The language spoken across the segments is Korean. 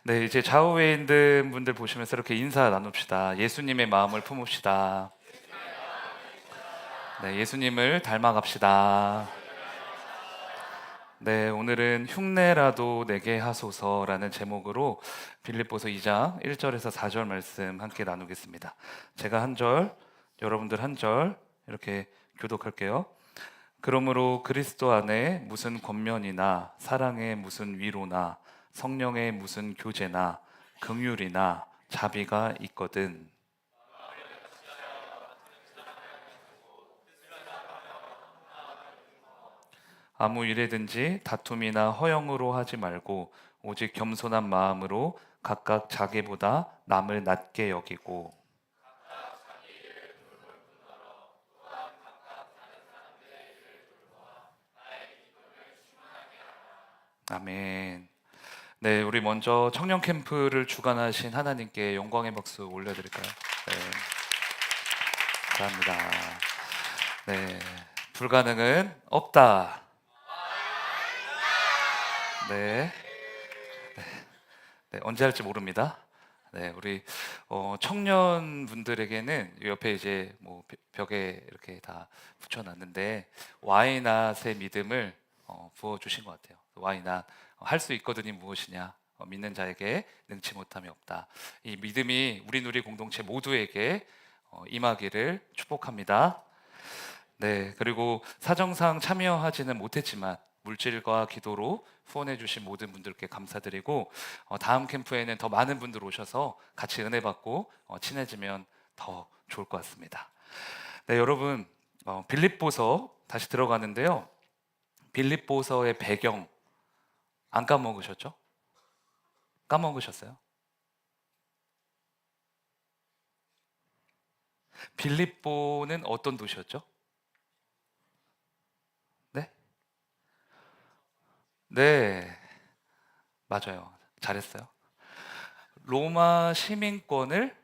네, 이제 좌우에 있는 분들 보시면서 이렇게 인사 나눕시다. 예수님의 마음을 품읍시다. 네, 예수님을 닮아갑시다. 네, 오늘은 흉내라도 내게 하소서라는 제목으로 빌립보서 2장 1절에서 4절 말씀 함께 나누겠습니다. 제가 한 절, 여러분들 한 절 이렇게 교독할게요. 그러므로 그리스도 안에 무슨 권면이나 사랑의 무슨 위로나 성령의 무슨 교제나 긍휼이나 자비가 있거든 아무 일에든지 다툼이나 허영으로 하지 말고 오직 겸손한 마음으로 각각 자기보다 남을 낮게 여기고. 아멘. 네, 우리 먼저 청년 캠프를 주관하신 하나님께 영광의 박수 올려드릴까요? 네, 감사합니다. 네, 불가능은 없다. 네, 네, 언제 할지 모릅니다. 네, 우리 청년분들에게는 옆에 이제 뭐 벽에 이렇게 다 붙여놨는데 와이낫의 믿음을 부어주신 것 같아요. 와이낫 할 수 있거든이 무엇이냐? 믿는 자에게 능치 못함이 없다. 이 믿음이 우리 누리 공동체 모두에게 임하기를 축복합니다. 네, 그리고 사정상 참여하지는 못했지만 물질과 기도로 후원해 주신 모든 분들께 감사드리고 다음 캠프에는 더 많은 분들 오셔서 같이 은혜 받고 친해지면 더 좋을 것 같습니다. 네, 여러분 빌립보서 다시 들어가는데요. 빌립보서의 배경 안 까먹으셨죠? 까먹으셨어요? 빌립보는 어떤 도시였죠? 네? 네, 맞아요. 잘했어요. 로마 시민권을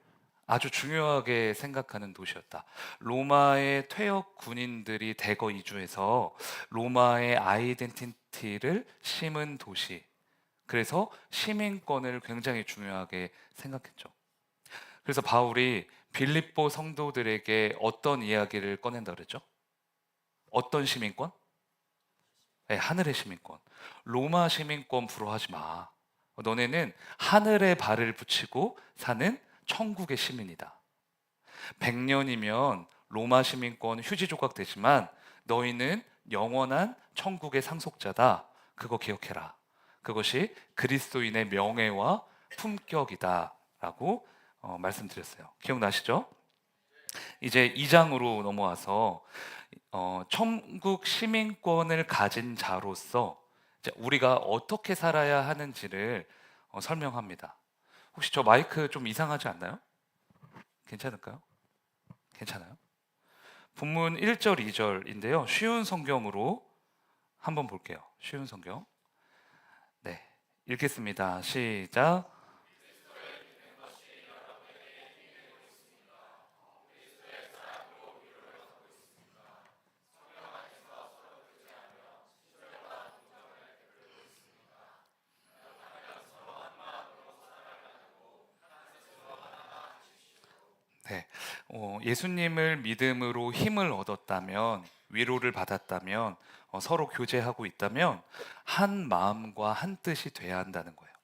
아주 중요하게 생각하는 도시였다. 로마의 퇴역 군인들이 대거 이주해서 로마의 아이덴티티를 심은 도시. 그래서 시민권을 굉장히 중요하게 생각했죠. 그래서 바울이 빌립보 성도들에게 어떤 이야기를 꺼낸다 그랬죠? 어떤 시민권? 네, 하늘의 시민권. 로마 시민권 부러워하지 마. 너네는 하늘에 발을 붙이고 사는 천국의 시민이다. 100년이면 로마 시민권 휴지 조각 되지만 너희는 영원한 천국의 상속자다. 그거 기억해라. 그것이 그리스도인의 명예와 품격이다. 라고 말씀드렸어요. 기억나시죠? 이제 2장으로 넘어와서 천국 시민권을 가진 자로서 이제 우리가 어떻게 살아야 하는지를 설명합니다. 혹시 저 마이크 좀 이상하지 않나요? 괜찮을까요? 괜찮아요? 본문 1절, 2절인데요. 쉬운 성경으로 한번 볼게요. 쉬운 성경. 네. 읽겠습니다. 시작. 네. 예수님을 믿음으로 힘을 얻었다면, 위로를 받았다면, 서로 교제하고 있다면 한 마음과 한 뜻이 돼야 한다는 거예요.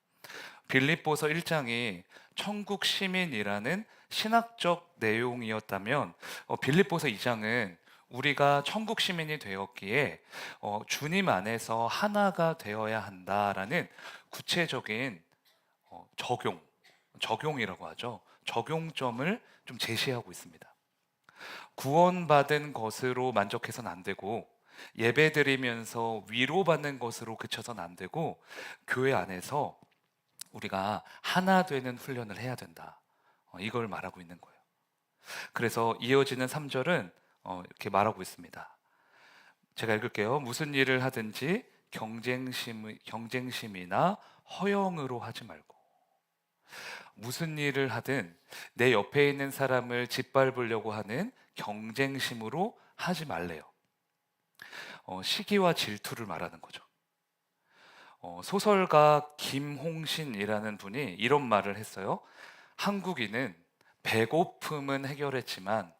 빌립보서 1장이 천국 시민이라는 신학적 내용이었다면 빌립보서 2장은 우리가 천국 시민이 되었기에 주님 안에서 하나가 되어야 한다라는 구체적인 적용이라고 하죠. 적용점을 좀 제시하고 있습니다. 구원받은 것으로 만족해서는 안 되고 예배드리면서 위로받는 것으로 그쳐서는 안 되고 교회 안에서 우리가 하나 되는 훈련을 해야 된다. 이걸 말하고 있는 거예요. 그래서 이어지는 3절은 이렇게 말하고 있습니다. 제가 읽을게요. 무슨 일을 하든지 경쟁심이나 허영으로 하지 말고 무슨 일을 하든 내 옆에 있는 사람을 짓밟으려고 하는 경쟁심으로 하지 말래요. 시기와 질투를 말하는 거죠. 소설가 김홍신이라는 분이 이런 말을 했어요. 한국인은 배고픔은 해결했지만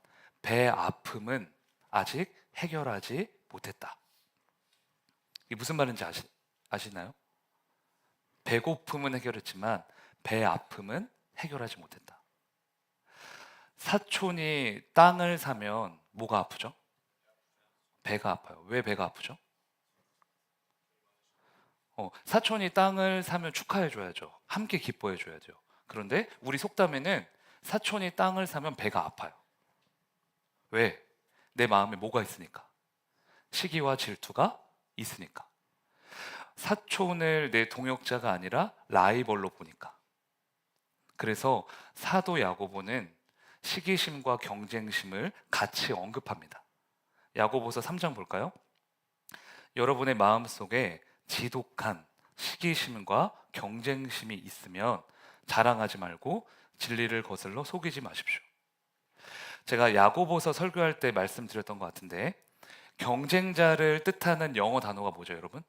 배 아픔은 아직 해결하지 못했다. 이게 무슨 말인지 아시나요? 배고픔은 해결했지만 배 아픔은 해결하지 못했다. 사촌이 땅을 사면 뭐가 아프죠? 배가 아파요. 왜 배가 아프죠? 사촌이 땅을 사면 축하해줘야죠. 함께 기뻐해줘야죠. 그런데 우리 속담에는 사촌이 땅을 사면 배가 아파요. 왜? 내 마음에 뭐가 있으니까. 시기와 질투가 있으니까. 사촌을 내 동역자가 아니라 라이벌로 보니까. 그래서 사도 야고보는 시기심과 경쟁심을 같이 언급합니다. 야고보서 3장 볼까요? 여러분의 마음속에 지독한 시기심과 경쟁심이 있으면 자랑하지 말고 진리를 거슬러 속이지 마십시오. 제가 야고보서 설교할 때 말씀드렸던 것 같은데 경쟁자를 뜻하는 영어 단어가 뭐죠, 여러분?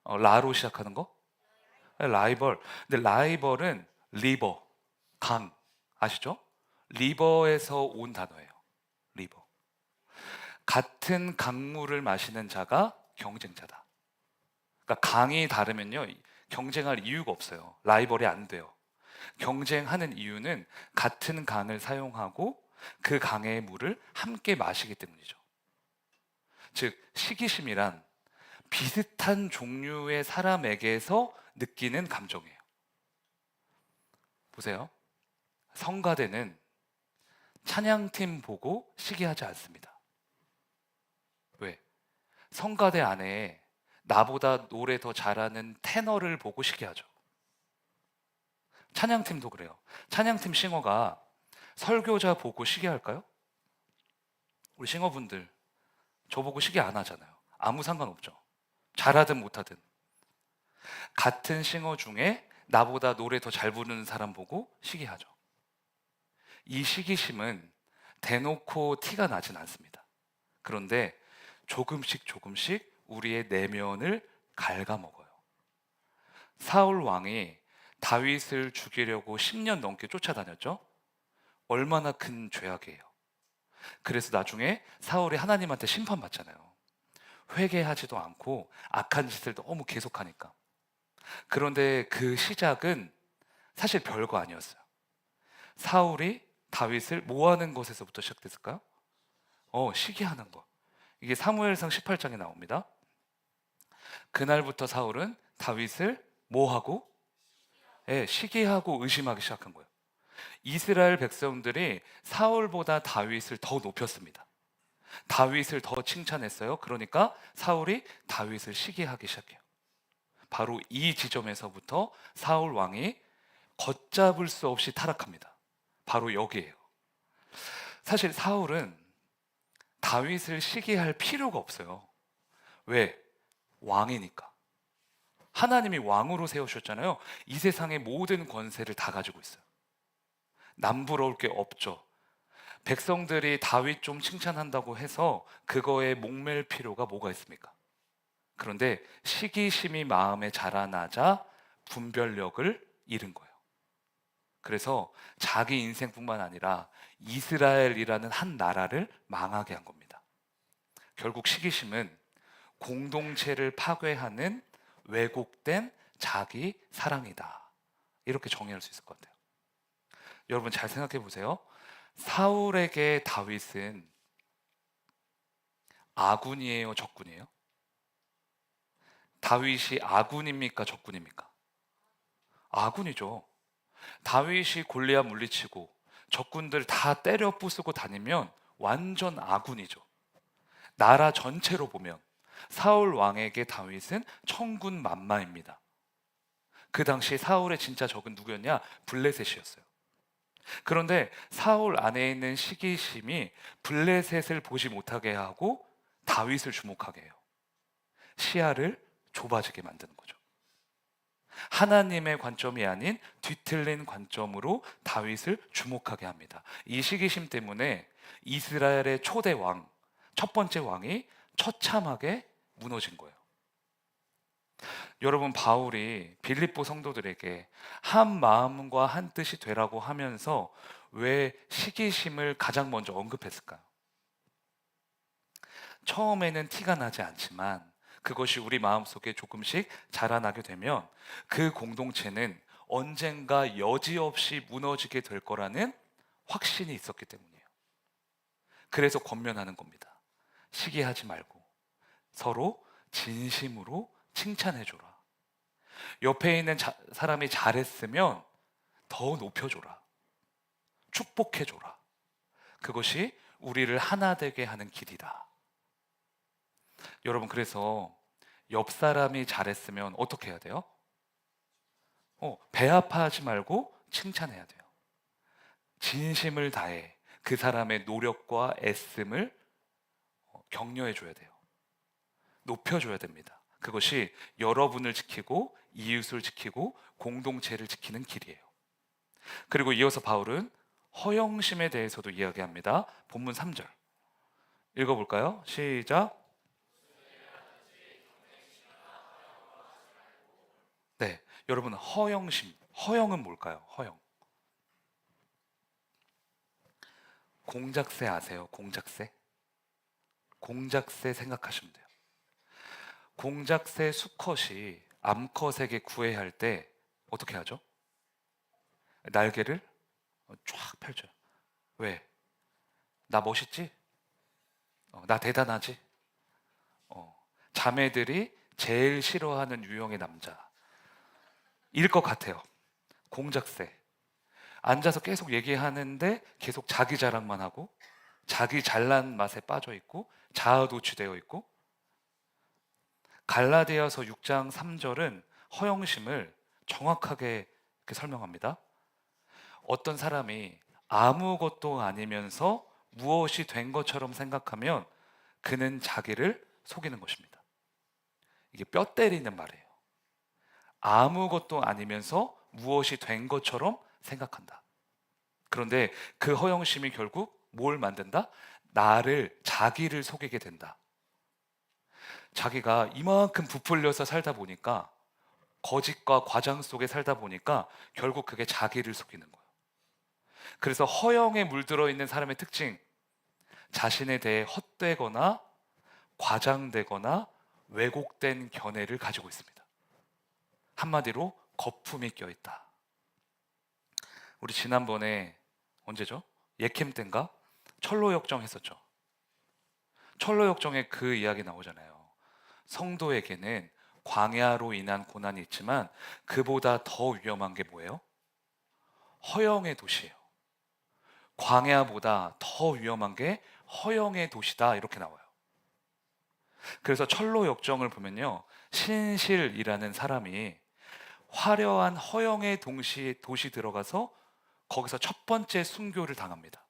라로 시작하는 거? 라이벌. 근데 라이벌은 리버, 강 아시죠? 리버에서 온 단어예요. 리버. 같은 강물을 마시는 자가 경쟁자다. 그러니까 강이 다르면요 경쟁할 이유가 없어요. 라이벌이 안 돼요. 경쟁하는 이유는 같은 강을 사용하고 그 강의 물을 함께 마시기 때문이죠. 즉 시기심이란 비슷한 종류의 사람에게서 느끼는 감정이에요. 보세요. 성가대는 찬양팀 보고 시기하지 않습니다. 왜? 성가대 안에 나보다 노래 더 잘하는 테너를 보고 시기하죠. 찬양팀도 그래요. 찬양팀 싱어가 설교자 보고 시기할까요? 우리 싱어분들 저보고 시기 안 하잖아요. 아무 상관없죠. 잘하든 못하든. 같은 싱어 중에 나보다 노래 더 잘 부르는 사람 보고 시기하죠. 이 시기심은 대놓고 티가 나진 않습니다. 그런데 조금씩 우리의 내면을 갉아먹어요. 사울 왕이 다윗을 죽이려고 10년 넘게 쫓아다녔죠. 얼마나 큰 죄악이에요. 그래서 나중에 사울이 하나님한테 심판받잖아요. 회개하지도 않고 악한 짓을 너무 계속하니까. 그런데 그 시작은 사실 별거 아니었어요. 사울이 다윗을 뭐 하는 것에서부터 시작됐을까요? 시기하는 것. 이게 사무엘상 18장에 나옵니다. 그날부터 사울은 다윗을 뭐 하고? 시기하고 의심하기 시작한 거예요. 이스라엘 백성들이 사울보다 다윗을 더 높였습니다. 다윗을 더 칭찬했어요. 그러니까 사울이 다윗을 시기하기 시작해요. 바로 이 지점에서부터 사울 왕이 걷잡을 수 없이 타락합니다. 바로 여기에요. 사실 사울은 다윗을 시기할 필요가 없어요. 왜? 왕이니까. 하나님이 왕으로 세우셨잖아요. 이 세상의 모든 권세를 다 가지고 있어요. 남부러울 게 없죠. 백성들이 다윗 좀 칭찬한다고 해서 그거에 목맬 필요가 뭐가 있습니까? 그런데 시기심이 마음에 자라나자 분별력을 잃은 거예요. 그래서 자기 인생뿐만 아니라 이스라엘이라는 한 나라를 망하게 한 겁니다. 결국 시기심은 공동체를 파괴하는 왜곡된 자기 사랑이다. 이렇게 정의할 수 있을 것 같아요. 여러분 잘 생각해 보세요. 사울에게 다윗은 아군이에요, 적군이에요? 다윗이 아군입니까, 적군입니까? 아군이죠. 다윗이 골리앗 물리치고 적군들 다 때려 부수고 다니면 완전 아군이죠. 나라 전체로 보면 사울 왕에게 다윗은 천군만마입니다. 그 당시 사울의 진짜 적은 누구였냐? 블레셋이었어요. 그런데 사울 안에 있는 시기심이 블레셋을 보지 못하게 하고 다윗을 주목하게 해요. 시야를 좁아지게 만드는 거죠. 하나님의 관점이 아닌 뒤틀린 관점으로 다윗을 주목하게 합니다. 이 시기심 때문에 이스라엘의 초대 왕, 첫 번째 왕이 처참하게 무너진 거예요. 여러분, 바울이 빌립보 성도들에게 한 마음과 한 뜻이 되라고 하면서 왜 시기심을 가장 먼저 언급했을까요? 처음에는 티가 나지 않지만 그것이 우리 마음속에 조금씩 자라나게 되면 그 공동체는 언젠가 여지없이 무너지게 될 거라는 확신이 있었기 때문이에요. 그래서 권면하는 겁니다. 시기하지 말고 서로 진심으로 칭찬해줘라. 옆에 있는 사람이 잘했으면 더 높여줘라. 축복해줘라. 그것이 우리를 하나 되게 하는 길이다. 여러분, 그래서 옆 사람이 잘했으면 어떻게 해야 돼요? 배아파하지 말고 칭찬해야 돼요. 진심을 다해 그 사람의 노력과 애씀을 격려해 줘야 돼요. 높여줘야 됩니다. 그것이 여러분을 지키고 이웃을 지키고 공동체를 지키는 길이에요. 그리고 이어서 바울은 허영심에 대해서도 이야기합니다. 본문 3절 읽어볼까요? 시작. 네, 여러분, 허영심, 허영은 뭘까요? 허영. 공작새 아세요? 공작새? 공작새 생각하시면 돼요. 공작새 수컷이 암컷에게 구애할 때 어떻게 하죠? 날개를 쫙 펼쳐요. 왜? 나 멋있지? 나 대단하지? 자매들이 제일 싫어하는 유형의 남자 일 것 같아요. 공작새. 앉아서 계속 얘기하는데 계속 자기 자랑만 하고 자기 잘난 맛에 빠져 있고 자아도취되어 있고. 갈라디아서 6장 3절은 허영심을 정확하게 이렇게 설명합니다. 어떤 사람이 아무것도 아니면서 무엇이 된 것처럼 생각하면 그는 자기를 속이는 것입니다. 이게 뼈 때리는 말이에요. 아무것도 아니면서 무엇이 된 것처럼 생각한다. 그런데 그 허영심이 결국 뭘 만든다? 자기를 속이게 된다. 자기가 이만큼 부풀려서 살다 보니까, 거짓과 과장 속에 살다 보니까 결국 그게 자기를 속이는 거예요. 그래서 허영에 물들어 있는 사람의 특징, 자신에 대해 헛되거나 과장되거나 왜곡된 견해를 가지고 있습니다. 한마디로 거품이 껴있다. 우리 지난번에 언제죠? 예캠 때인가? 철로역정 했었죠. 철로역정에 그 이야기 나오잖아요. 성도에게는 광야로 인한 고난이 있지만 그보다 더 위험한 게 뭐예요? 허영의 도시예요. 광야보다 더 위험한 게 허영의 도시다, 이렇게 나와요. 그래서 철로역정을 보면요, 신실이라는 사람이 화려한 허영의 도시 들어가서 거기서 첫 번째 순교를 당합니다.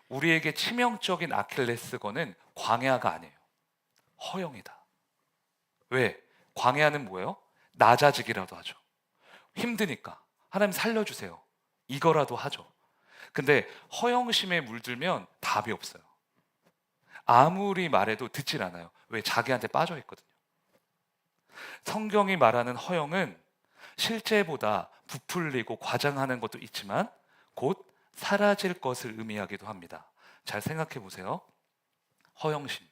우리에게 치명적인 아킬레스건은 광야가 아니에요. 허영이다. 왜? 광야는 뭐예요? 낮아지기라도 하죠. 힘드니까 하나님 살려주세요, 이거라도 하죠. 근데 허영심에 물들면 답이 없어요. 아무리 말해도 듣질 않아요. 왜? 자기한테 빠져 있거든요. 성경이 말하는 허영은 실제보다 부풀리고 과장하는 것도 있지만 곧 사라질 것을 의미하기도 합니다. 잘 생각해 보세요. 허영심,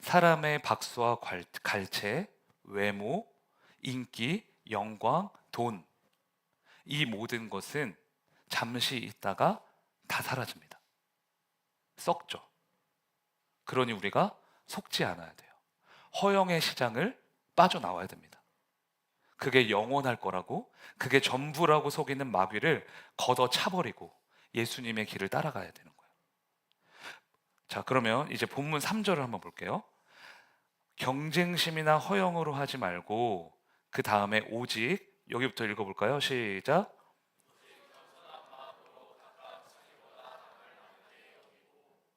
사람의 박수와 갈채, 외모, 인기, 영광, 돈, 이 모든 것은 잠시 있다가 다 사라집니다. 썩죠. 그러니 우리가 속지 않아야 돼요. 허영의 시장을 빠져나와야 됩니다. 그게 영원할 거라고, 그게 전부라고 속이는 마귀를 걷어차버리고 예수님의 길을 따라가야 되는 거예요. 자, 그러면 이제 본문 3절을 한번 볼게요. 경쟁심이나 허영으로 하지 말고 그 다음에 오직, 여기부터 읽어볼까요? 시작.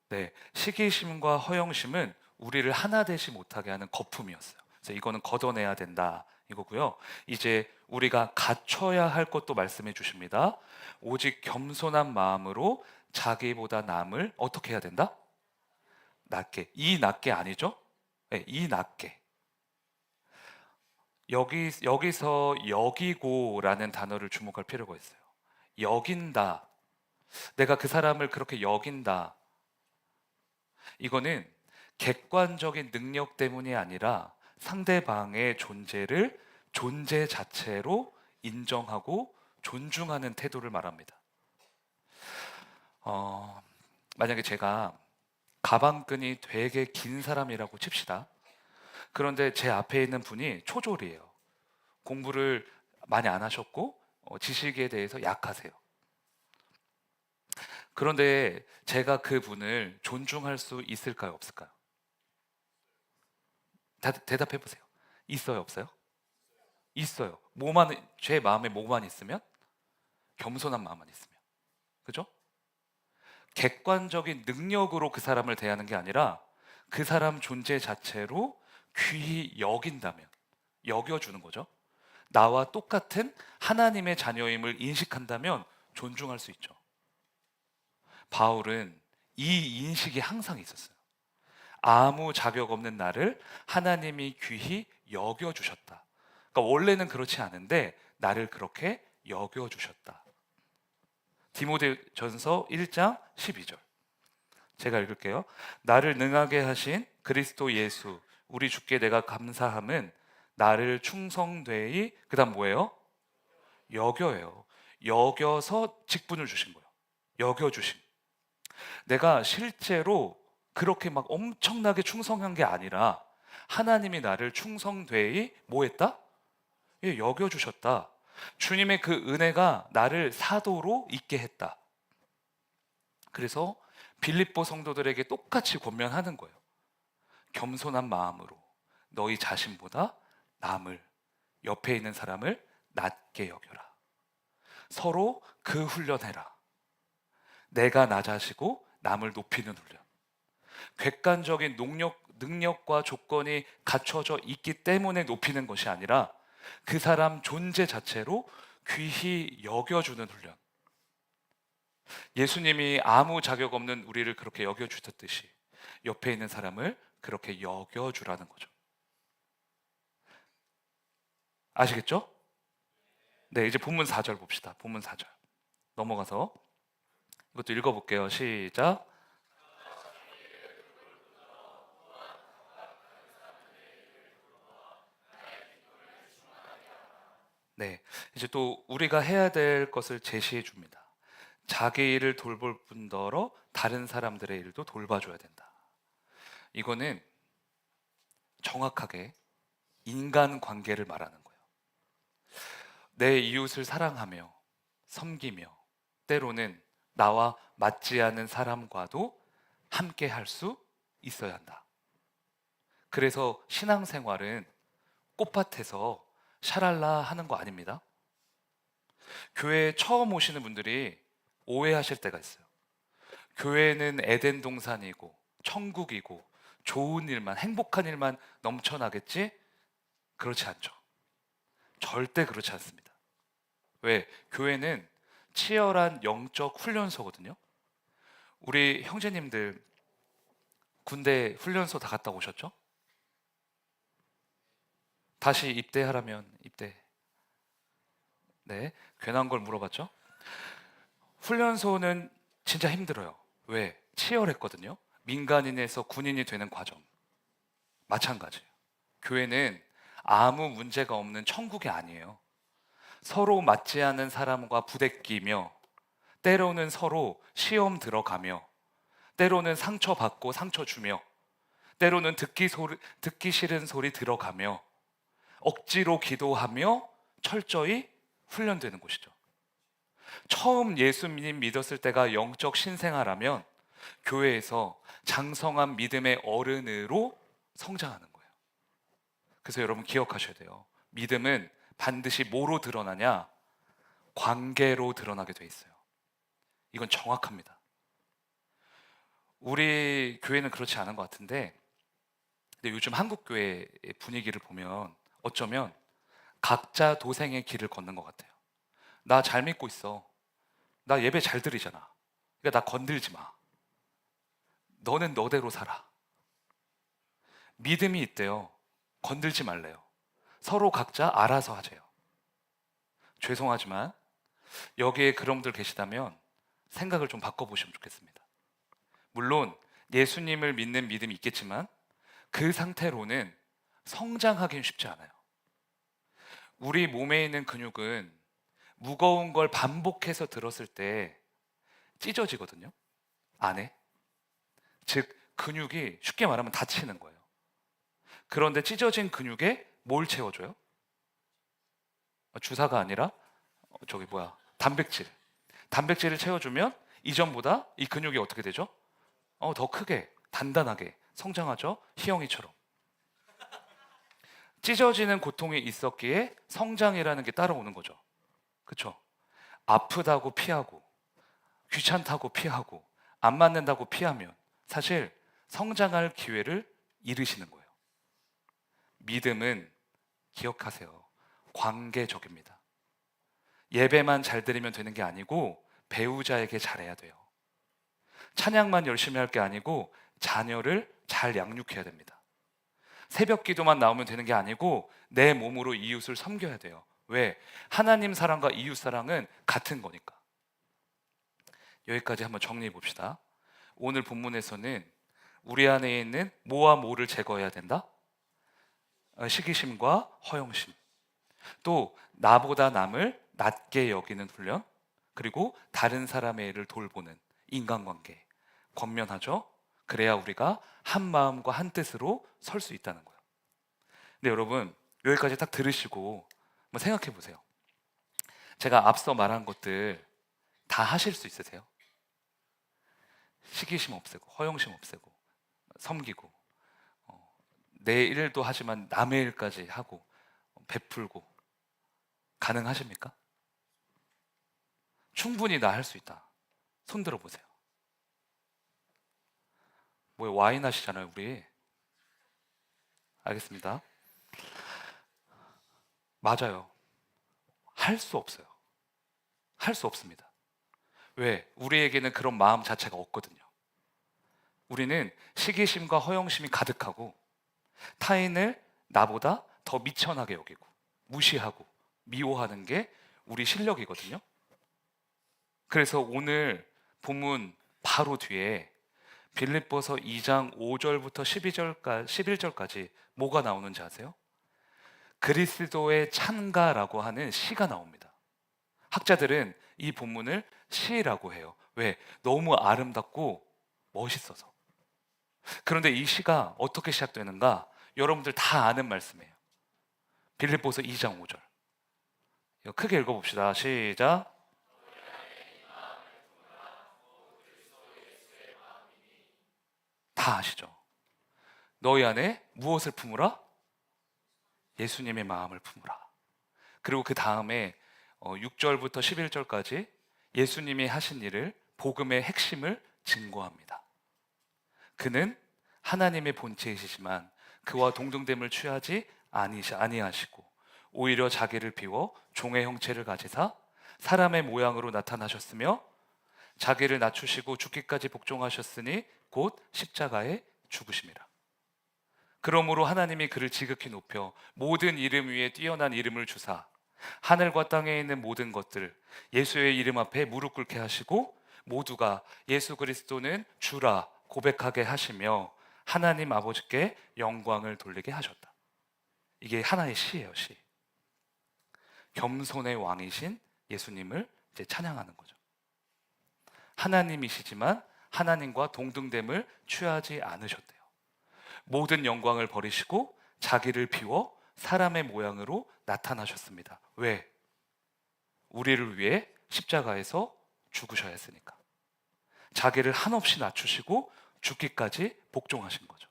네, 시기심과 허영심은 우리를 하나 되지 못하게 하는 거품이었어요. 그래서 이거는 걷어내야 된다, 이거고요. 이제 우리가 갖춰야 할 것도 말씀해 주십니다. 오직 겸손한 마음으로 자기보다 남을 어떻게 해야 된다? 낮게. 이 낮게 아니죠? 네, 이 낮게. 여기서 여기고라는 단어를 주목할 필요가 있어요. 여긴다. 내가 그 사람을 그렇게 여긴다. 이거는 객관적인 능력 때문이 아니라 상대방의 존재를 존재 자체로 인정하고 존중하는 태도를 말합니다. 만약에 제가 가방끈이 되게 긴 사람이라고 칩시다. 그런데 제 앞에 있는 분이 초졸이에요. 공부를 많이 안 하셨고 지식에 대해서 약하세요. 그런데 제가 그 분을 존중할 수 있을까요, 없을까요? 대답해 보세요. 있어요, 없어요? 있어요. 제 마음에 뭐만 있으면? 겸손한 마음만 있으면. 그죠? 객관적인 능력으로 그 사람을 대하는 게 아니라 그 사람 존재 자체로 귀히 여긴다면, 여겨주는 거죠. 나와 똑같은 하나님의 자녀임을 인식한다면 존중할 수 있죠. 바울은 이 인식이 항상 있었어요. 아무 자격 없는 나를 하나님이 귀히 여겨주셨다. 그러니까 원래는 그렇지 않은데 나를 그렇게 여겨주셨다. 디모데전서 1장 12절. 제가 읽을게요. 나를 능하게 하신 그리스도 예수 우리 주께 내가 감사함은 나를 충성되이 그다음 뭐예요? 여겨요. 여겨서 직분을 주신 거예요. 여겨주심. 내가 실제로 그렇게 막 엄청나게 충성한 게 아니라 하나님이 나를 충성되이 뭐 했다? 예, 여겨주셨다. 주님의 그 은혜가 나를 사도로 있게 했다. 그래서 빌립보 성도들에게 똑같이 권면하는 거예요. 겸손한 마음으로 너희 자신보다 남을, 옆에 있는 사람을 낮게 여겨라. 서로 그 훈련해라. 내가 낮아지고 남을 높이는 훈련. 객관적인 능력과 조건이 갖춰져 있기 때문에 높이는 것이 아니라 그 사람 존재 자체로 귀히 여겨주는 훈련. 예수님이 아무 자격 없는 우리를 그렇게 여겨주셨듯이 옆에 있는 사람을 그렇게 여겨주라는 거죠. 아시겠죠? 네, 이제 본문 4절 봅시다. 본문 4절. 넘어가서 이것도 읽어볼게요. 시작. 네, 이제 또 우리가 해야 될 것을 제시해 줍니다. 자기 일을 돌볼 뿐더러 다른 사람들의 일도 돌봐줘야 된다. 이거는 정확하게 인간 관계를 말하는 거예요. 내 이웃을 사랑하며 섬기며 때로는 나와 맞지 않은 사람과도 함께 할 수 있어야 한다. 그래서 신앙생활은 꽃밭에서 샤랄라 하는 거 아닙니다. 교회에 처음 오시는 분들이 오해하실 때가 있어요. 교회는 에덴 동산이고 천국이고 좋은 일만, 행복한 일만 넘쳐나겠지? 그렇지 않죠. 절대 그렇지 않습니다. 왜? 교회는 치열한 영적 훈련소거든요. 우리 형제님들 군대 훈련소 다 갔다 오셨죠? 다시 입대하라면 입대. 네, 괜한 걸 물어봤죠? 훈련소는 진짜 힘들어요. 왜? 치열했거든요. 민간인에서 군인이 되는 과정. 마찬가지예요. 교회는 아무 문제가 없는 천국이 아니에요. 서로 맞지 않은 사람과 부대끼며 때로는 서로 시험 들어가며 때로는 상처받고 상처 주며 때로는 듣기 싫은 소리 들어가며 억지로 기도하며 철저히 훈련되는 곳이죠. 처음 예수님 믿었을 때가 영적 신생아라면 교회에서 장성한 믿음의 어른으로 성장하는 거예요. 그래서 여러분 기억하셔야 돼요. 믿음은 반드시 뭐로 드러나냐? 관계로 드러나게 돼 있어요. 이건 정확합니다. 우리 교회는 그렇지 않은 것 같은데, 근데 요즘 한국 교회의 분위기를 보면 어쩌면 각자 도생의 길을 걷는 것 같아요. 나 잘 믿고 있어. 나 예배 잘 드리잖아. 그러니까 나 건들지 마. 너는 너대로 살아. 믿음이 있대요. 건들지 말래요. 서로 각자 알아서 하재요. 죄송하지만 여기에 그런 분들 계시다면 생각을 좀 바꿔보시면 좋겠습니다. 물론 예수님을 믿는 믿음이 있겠지만 그 상태로는 성장하기는 쉽지 않아요. 우리 몸에 있는 근육은 무거운 걸 반복해서 들었을 때 찢어지거든요. 안에. 즉 근육이 쉽게 말하면 다치는 거예요. 그런데 찢어진 근육에 뭘 채워줘요? 주사가 아니라 단백질. 단백질을 채워주면 이전보다 이 근육이 어떻게 되죠? 더 크게 단단하게 성장하죠. 희영이처럼. 찢어지는 고통이 있었기에 성장이라는 게 따라오는 거죠. 그렇죠? 아프다고 피하고 귀찮다고 피하고 안 맞는다고 피하면 사실 성장할 기회를 잃으시는 거예요. 믿음은 기억하세요. 관계적입니다. 예배만 잘 드리면 되는 게 아니고 배우자에게 잘해야 돼요. 찬양만 열심히 할 게 아니고 자녀를 잘 양육해야 됩니다. 새벽 기도만 나오면 되는 게 아니고 내 몸으로 이웃을 섬겨야 돼요. 왜? 하나님 사랑과 이웃 사랑은 같은 거니까. 여기까지 한번 정리해 봅시다. 오늘 본문에서는 우리 안에 있는 뭐와 뭐를 제거해야 된다? 시기심과 허영심, 또 나보다 남을 낮게 여기는 훈련, 그리고 다른 사람의 일을 돌보는 인간관계 권면하죠. 그래야 우리가 한 마음과 한 뜻으로 설 수 있다는 거예요. 근데 여러분 여기까지 딱 들으시고 한번 생각해 보세요. 제가 앞서 말한 것들 다 하실 수 있으세요? 시기심 없애고 허영심 없애고 섬기고 내 일도 하지만 남의 일까지 하고 베풀고 가능하십니까? 충분히 나 할 수 있다. 손 들어 보세요. 뭐 와인 하시잖아요, 우리. 알겠습니다. 맞아요. 할 수 없어요. 할 수 없습니다. 왜? 우리에게는 그런 마음 자체가 없거든요. 우리는 시기심과 허영심이 가득하고 타인을 나보다 더 미천하게 여기고 무시하고 미워하는 게 우리 실력이거든요. 그래서 오늘 본문 바로 뒤에 빌립보서 2장 5절부터 11절까지 뭐가 나오는지 아세요? 그리스도의 찬가라고 하는 시가 나옵니다. 학자들은 이 본문을 시라고 해요. 왜? 너무 아름답고 멋있어서. 그런데 이 시가 어떻게 시작되는가? 여러분들 다 아는 말씀이에요. 빌립보서 2장 5절. 이거 크게 읽어봅시다. 시작. 다 아시죠? 너희 안에 무엇을 품으라? 예수님의 마음을 품으라. 그리고 그 다음에 6절부터 11절까지 예수님이 하신 일을 복음의 핵심을 증거합니다. 그는 하나님의 본체이시지만 그와 동등됨을 취하지 아니하시고 오히려 자기를 비워 종의 형체를 가지사 사람의 모양으로 나타나셨으며 자기를 낮추시고 죽기까지 복종하셨으니 곧 십자가에 죽으심이라. 그러므로 하나님이 그를 지극히 높여 모든 이름 위에 뛰어난 이름을 주사 하늘과 땅에 있는 모든 것들 예수의 이름 앞에 무릎 꿇게 하시고 모두가 예수 그리스도는 주라 고백하게 하시며 하나님 아버지께 영광을 돌리게 하셨다. 이게 하나의 시예요, 시. 겸손의 왕이신 예수님을 이제 찬양하는 거죠. 하나님이시지만 하나님과 동등됨을 취하지 않으셨대요. 모든 영광을 버리시고 자기를 비워 사람의 모양으로 나타나셨습니다. 왜? 우리를 위해 십자가에서 죽으셔야 했으니까. 자기를 한없이 낮추시고 죽기까지 복종하신 거죠.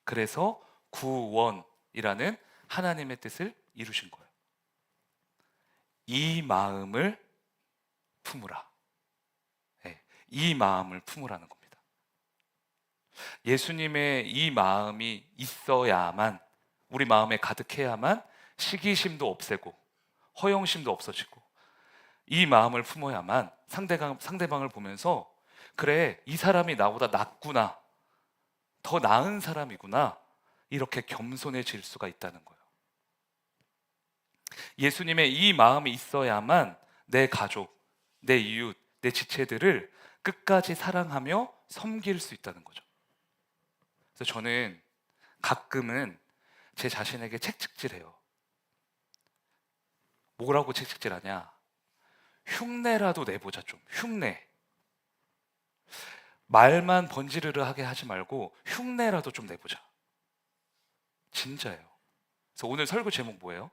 그래서 구원이라는 하나님의 뜻을 이루신 거예요. 이 마음을 품으라. 네, 이 마음을 품으라는 겁니다. 예수님의 이 마음이 있어야만, 우리 마음에 가득해야만 시기심도 없애고 허영심도 없어지고, 이 마음을 품어야만 상대방을 보면서 그래, 이 사람이 나보다 낫구나, 더 나은 사람이구나, 이렇게 겸손해질 수가 있다는 거예요. 예수님의 이 마음이 있어야만 내 가족, 내 이웃, 내 지체들을 끝까지 사랑하며 섬길 수 있다는 거죠. 그래서 저는 가끔은 제 자신에게 책찍질해요. 뭐라고 책찍질하냐? 흉내라도 내보자. 좀 흉내. 말만 번지르르하게 하지 말고 흉내라도 좀 내보자. 진짜예요. 그래서 오늘 설교 제목 뭐예요?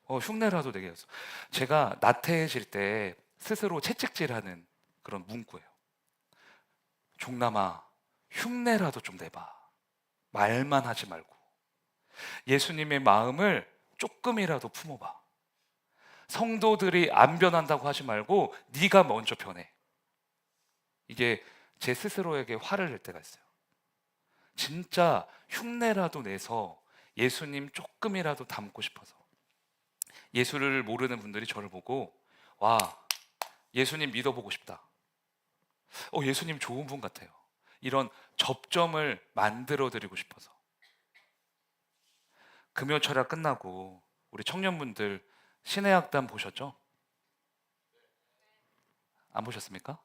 흉내라도 내게 했어. 제가 나태해질 때 스스로 채찍질하는 그런 문구예요. 종남아, 흉내라도 좀 내봐. 말만 하지 말고 예수님의 마음을 조금이라도 품어봐. 성도들이 안 변한다고 하지 말고 네가 먼저 변해. 이게 제 스스로에게 화를 낼 때가 있어요. 진짜 흉내라도 내서 예수님 조금이라도 닮고 싶어서. 예수를 모르는 분들이 저를 보고 와, 예수님 믿어보고 싶다. 예수님 좋은 분 같아요. 이런 접점을 만들어 드리고 싶어서. 금요철야 끝나고 우리 청년분들 신해악단 보셨죠? 안 보셨습니까?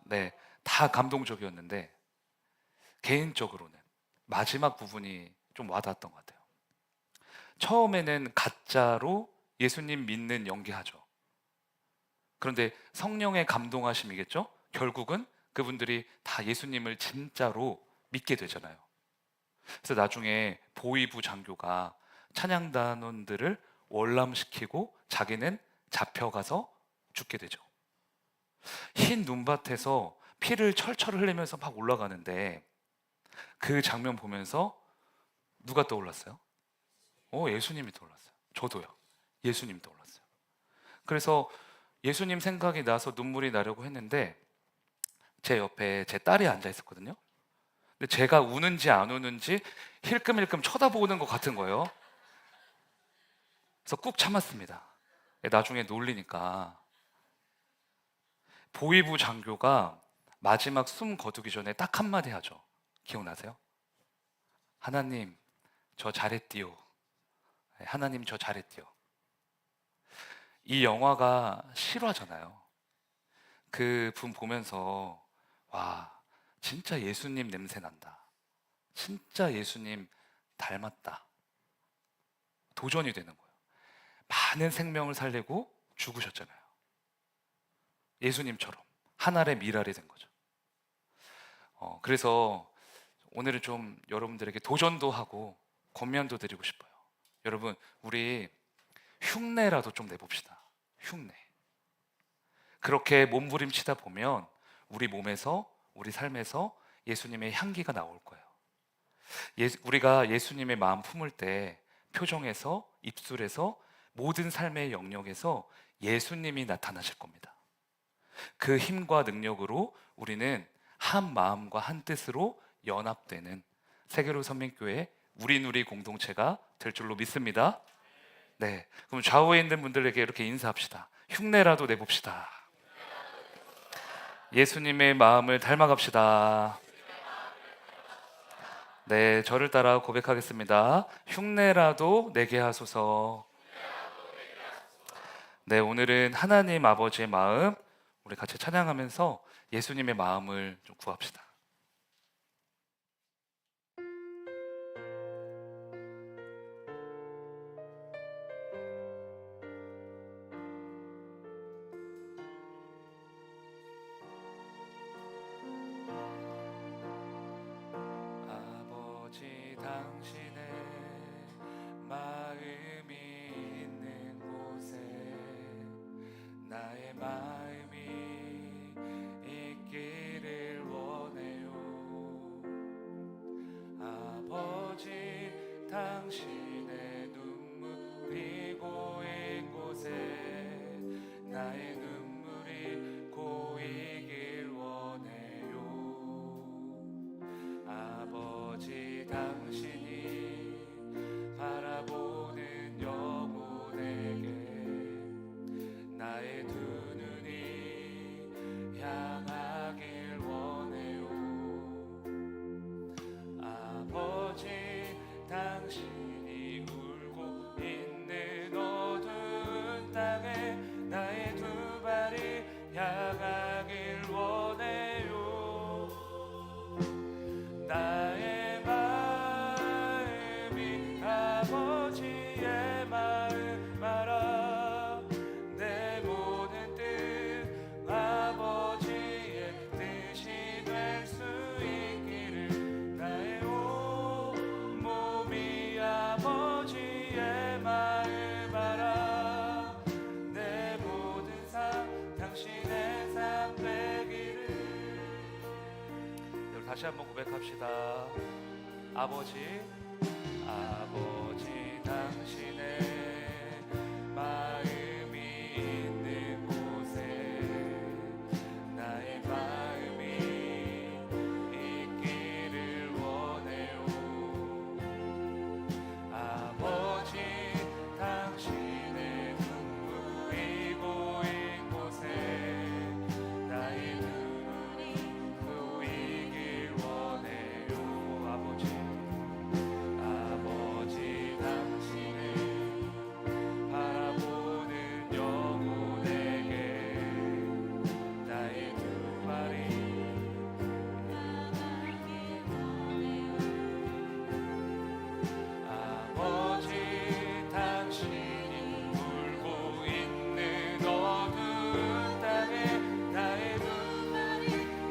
네, 다 감동적이었는데 개인적으로는 마지막 부분이 좀 와닿았던 것 같아요. 처음에는 가짜로 예수님 믿는 연기하죠. 그런데 성령의 감동하심이겠죠? 결국은 그분들이 다 예수님을 진짜로 믿게 되잖아요. 그래서 나중에 보위부 장교가 찬양단원들을 월남시키고 자기는 잡혀가서 죽게 되죠. 흰 눈밭에서 피를 철철 흘리면서 막 올라가는데 그 장면 보면서 누가 떠올랐어요? 예수님이 떠올랐어요. 저도요. 예수님이 떠올랐어요. 그래서 예수님 생각이 나서 눈물이 나려고 했는데 제 옆에 제 딸이 앉아 있었거든요. 근데 제가 우는지 안 우는지 힐끔힐끔 쳐다보는 것 같은 거예요. 그래서 꾹 참았습니다. 나중에 놀리니까 보위부 장교가 마지막 숨 거두기 전에 딱 한마디 하죠. 기억나세요? 하나님, 저 잘했디요. 하나님, 저 잘했디요. 이 영화가 실화잖아요. 그 분 보면서 와, 진짜 예수님 냄새 난다. 진짜 예수님 닮았다. 도전이 되는 거예요. 많은 생명을 살리고 죽으셨잖아요. 예수님처럼 한 알의 밀알이 된 거죠. 그래서 오늘은 좀 여러분들에게 도전도 하고 권면도 드리고 싶어요. 여러분, 우리 흉내라도 좀 내봅시다. 흉내. 그렇게 몸부림치다 보면 우리 몸에서, 우리 삶에서 예수님의 향기가 나올 거예요. 우리가 예수님의 마음 품을 때 표정에서, 입술에서, 모든 삶의 영역에서 예수님이 나타나실 겁니다. 그 힘과 능력으로 우리는 한 마음과 한 뜻으로 연합되는 세계로 선민교회 우리누리 공동체가 될 줄로 믿습니다. 네, 그럼 좌우에 있는 분들에게 이렇게 인사합시다. 흉내라도 내봅시다. 예수님의 마음을 닮아갑시다. 네, 저를 따라 고백하겠습니다. 흉내라도 내게 하소서. 네, 오늘은 하나님 아버지의 마음, 우리 같이 찬양하면서 예수님의 마음을 좀 구합시다. 아버지, 당신의 마음이 있는 곳에 나의 마음이 있기를 원해요. 아버지, 당신의 눈물이 고인 곳에 나의 눈물이 고이길 원해요. 아버지, 당신이 바라보는 영혼에게 나의 두 눈이 다시 한번 고백합시다. 아버지, 아버지 당신의 마음이 있는 곳에 나의 마음이 있기를 원해요. 아버지 당신의 눈물이 보인 곳에 나의 눈물이 보이길 원해요. 아버지, 아버지 당신을 바라보는 영혼에게 나의 두 말이 아버지 당신이 울고 있는 어두운 땅에 나의 두 말이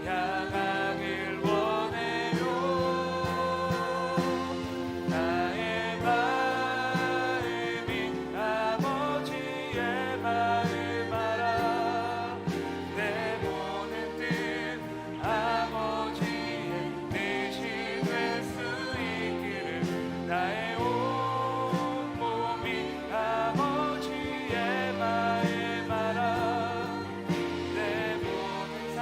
향하길 원해요. 나의 마음이 아버지의 마음 알아. 내 모든 뜻 아버지의 뜻이 될 수 있기를 나의 온 몸이 아버지의 마음 알아. 내 모든 삶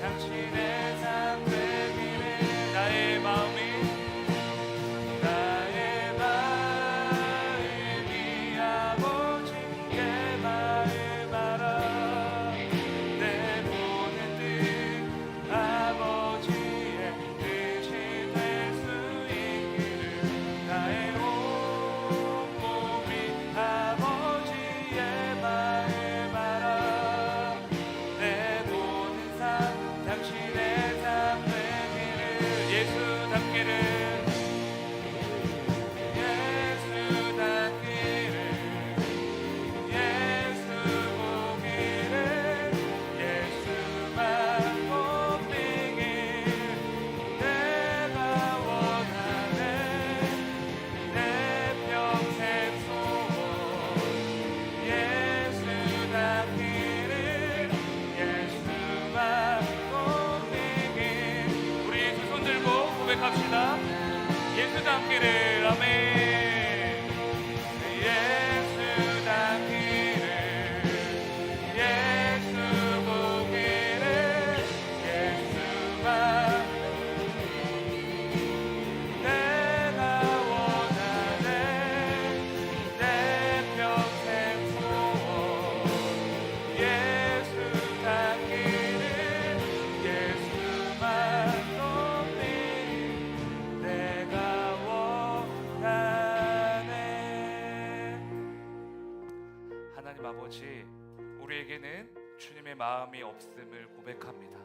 당신의 삶 되기를 나의 마음이 아버지의 마음 알아. 내 모든 뜻 아버지의 뜻이 될 수 있기를 나의 온 몸이 아버지의 마음 알아. 내 모든 삶 당신의 삶 되기를 예수 닮기를 예수 닮기를 예수 보기를 예수만 뽑히길 내가 원하네. 내 평생 소원 예수 닮기를 예수만 뽑히길. 우리 두 손 들고 고백합시다. 예수 닮기를. 아멘. 예수 닮기를 예수 보기를 예수만 내가 원하네. 내 평생 소원 예수 닮기를 예수만 높이리 내가 원하네. 하나님 아버지, 우리에게는 주님의 마음이 없음을 고백합니다.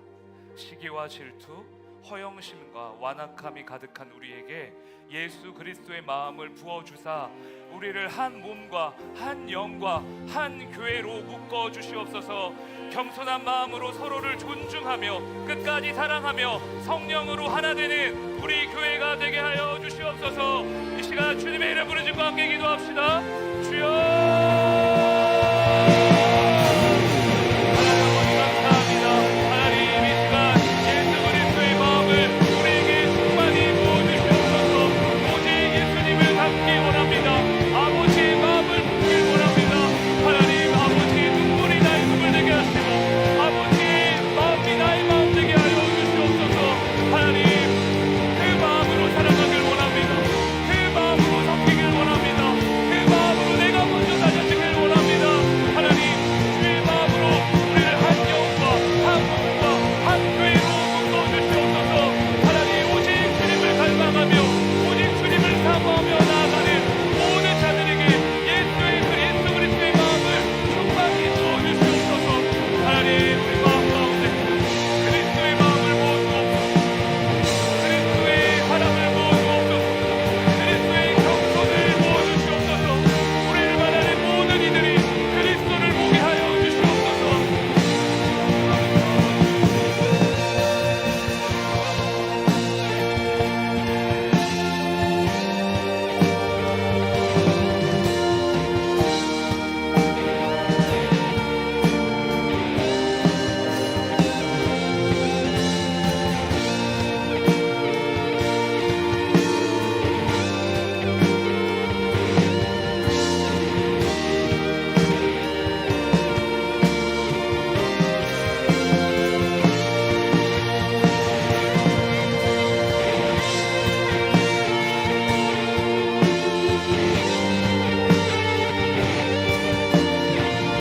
시기와 질투, 허영심과 완악함이 가득한 우리에게 예수 그리스도의 마음을 부어주사 우리를 한 몸과 한 영과 한 교회로 묶어 주시옵소서. 겸손한 마음으로 서로를 존중하며 끝까지 사랑하며 성령으로 하나 되는 우리 교회가 되게 하여 주시옵소서. 이 시간 주님의 이름 부르짖고 함께 기도합시다. 주여.